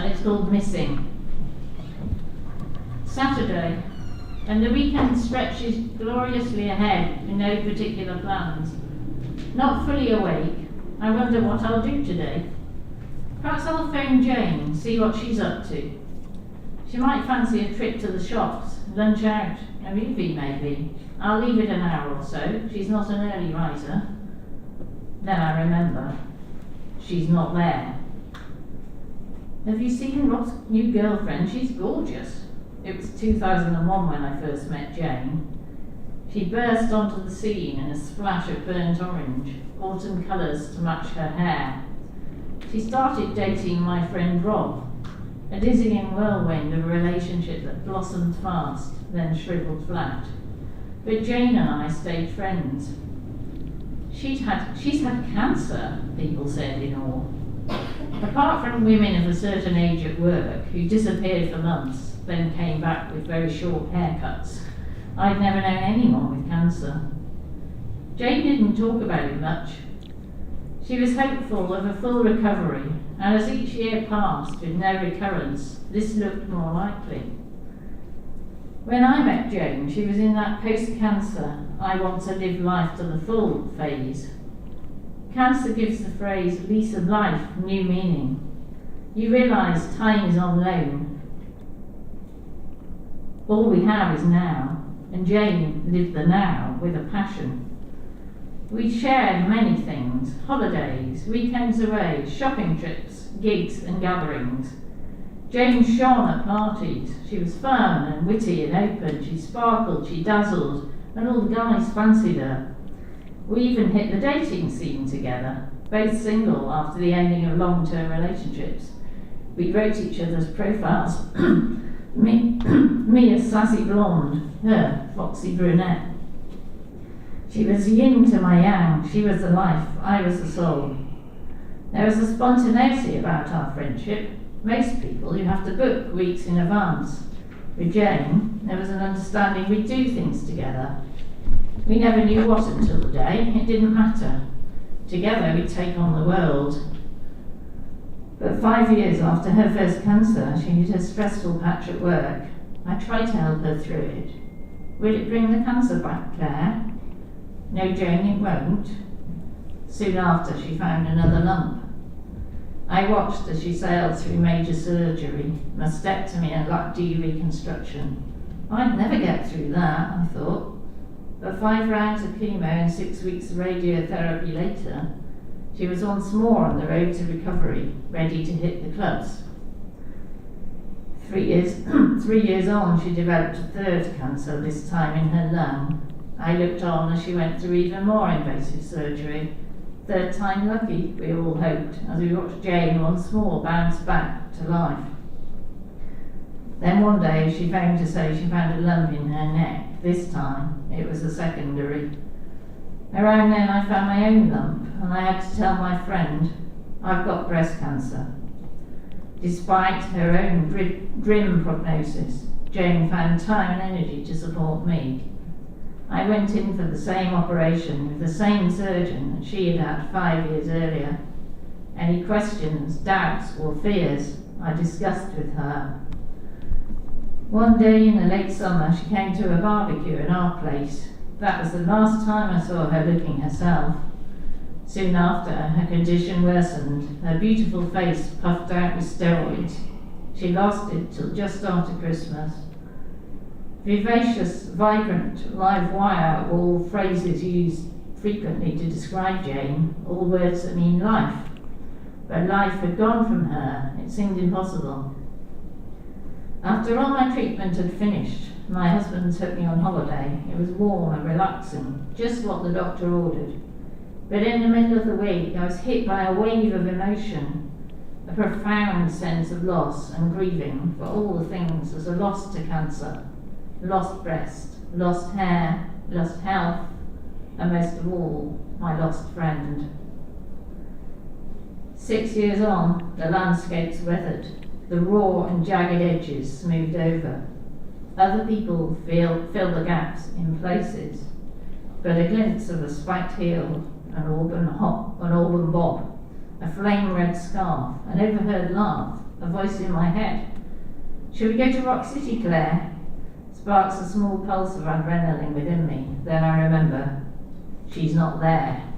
and it's called Missing. Saturday, and the weekend stretches gloriously ahead with no particular plans. Not fully awake, I wonder what I'll do today. Perhaps I'll phone Jane, see what she's up to. She might fancy a trip to the shops, lunch out, a movie maybe. I'll leave it an hour or so, she's not an early riser. Then I remember, she's not there. Have you seen Rob's new girlfriend? She's gorgeous. It was 2001 when I first met Jane. She burst onto the scene in a splash of burnt orange, autumn colours to match her hair. She started dating my friend Rob, a dizzying whirlwind of a relationship that blossomed fast, then shriveled flat. But Jane and I stayed friends. She's had cancer, people said in awe. Apart from women of a certain age at work who disappeared for months, then came back with very short haircuts, I'd never known anyone with cancer. Jane didn't talk about it much. She was hopeful of a full recovery, and as each year passed with no recurrence, this looked more likely. When I met Jane, she was in that post-cancer, I want to live life to the full phase. Cancer gives the phrase lease of life new meaning. You realise time is on loan. All we have is now, and Jane lived the now with a passion. We shared many things: holidays, weekends away, shopping trips, gigs and gatherings. Jane shone at parties. She was fun and witty and open. She sparkled, she dazzled, and all the guys fancied her. We even hit the dating scene together, both single after the ending of long-term relationships. We wrote each other's profiles. Me a sassy blonde, her foxy brunette. She was yin to my yang, she was the life, I was the soul. There was a spontaneity about our friendship. Most people, you have to book weeks in advance. With Jane, there was an understanding we'd do things together. We never knew what until the day, it didn't matter. Together we'd take on the world. But 5 years after her first cancer, she hit a stressful patch at work. I tried to help her through it. Will it bring the cancer back, Claire? No, Jane, it won't. Soon after, she found another lump. I watched as she sailed through major surgery, mastectomy and lap D reconstruction. I'd never get through that, I thought. But 5 rounds of chemo and 6 weeks of radiotherapy later, she was once more on the road to recovery, ready to hit the clubs. 3 years on, she developed a third cancer, this time in her lung. I looked on as she went through even more invasive surgery. Third time lucky, we all hoped, as we watched Jane once more bounce back to life. Then one day she phoned to say she found a lump in her neck. This time it was a secondary. Around then I found my own lump, and I had to tell my friend, I've got breast cancer. Despite her own grim prognosis, Jane found time and energy to support me. I went in for the same operation with the same surgeon that she had had 5 years earlier. Any questions, doubts or fears I discussed with her. One day in the late summer she came to a barbecue at our place. That was the last time I saw her looking herself. Soon after, her condition worsened, her beautiful face puffed out with steroids. She lost it till just after Christmas. Vivacious, vibrant, live wire, all phrases used frequently to describe Jane, all words that mean life. But life had gone from her, it seemed impossible. After all my treatment had finished, my husband took me on holiday. It was warm and relaxing, just what the doctor ordered. But in the middle of the week, I was hit by a wave of emotion, a profound sense of loss and grieving for all the things as a loss to cancer. Lost breast, lost hair, lost health, and most of all, my lost friend. 6 years on, the landscape's weathered, the raw and jagged edges smoothed over. Other people fill the gaps in places, but a glimpse of a spiked heel, an auburn bob, a flame red scarf, an overheard laugh, a voice in my head. Shall we go to Rock City, Claire? Sparks a small pulse of adrenaline within me. Then I remember, she's not there.